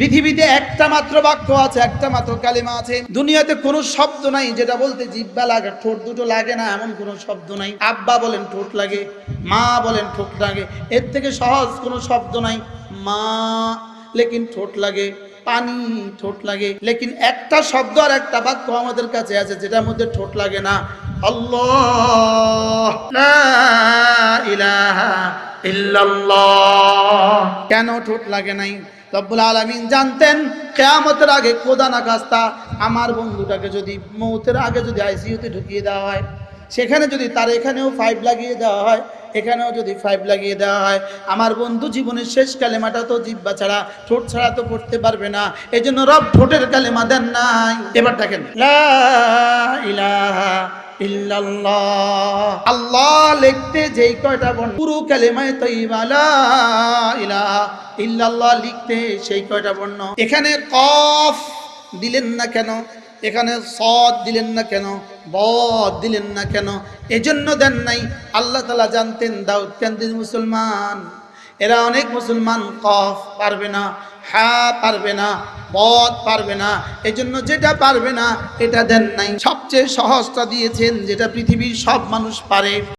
পৃথিবীতে একটা মাত্র বাক্য আছে, একটা মাত্র কালিমা আছে। দুনিয়াতে কোনো শব্দ নাই যেটা বলতে জিহ্বা লাগে, ঠোঁট দুটো লাগে না, এমন কোনো শব্দ নাই। আব্বা বলেন ঠোঁট লাগে, মা বলেন ঠোঁট লাগে, এর থেকে সহজ কোনো শব্দ নাই। মা লেকিন ঠোঁট লাগে, পানি ঠোঁট লাগে, লেকিন একটা শব্দ আর একটা বাক্য আমাদের কাছে আছে যেটার মধ্যে ঠোঁট লাগে না। আল্লাহ লা ইলাহা ইল্লাল্লাহ। কেন ঠোঁট লাগে নাই? রব্বুল আলামিন জানতেন কিয়ামতের আগে খোদা না খাস্তা আমার বন্ধুটাকে যদি মৌতের আগে যদি আইসিইউতে ঢুকিয়ে দেওয়া হয়, সেখানে যদি তার এখানেও 5 লাগিয়ে দেওয়া হয়, এখানেও যদি 5 লাগিয়ে দেওয়া হয়, আমার বন্ধু জীবনের শেষ কালেমাটা তো জিহ্বা ছাড়া, ঠোঁট ছাড়া তো পড়তে পারবে না। এই জন্য রব ঠোঁটের কালেমা দেন নাই। এবার দেখেন, লা ইলাহা ইল্লাল্লাহ। আল্লাহ লিখতে যেই কয়টা বর্ণ, পুরো কালেমায়ে তাইয়্যিবা লা ইলাহা ইল্লাল্লাহ লিখতে সেই কয়টা বর্ণ। এখানে কফ দিলেন না কেন? এখানে সদ দিলেন না কেন? বদ দিলেন না কেন? এজন্য দেন নাই। আল্লাহ তাআলা জানতেন দাউদকান্দির মুসলমান, এরা অনেক মুসলমান কফ পারবে না, হা পারবে না, বদ পারবে না, এজন্য যেটা পারবে না এটা দেন নাই। সবচেয়ে সহজটা দিয়েছেন যেটা পৃথিবীর সব মানুষ পারে।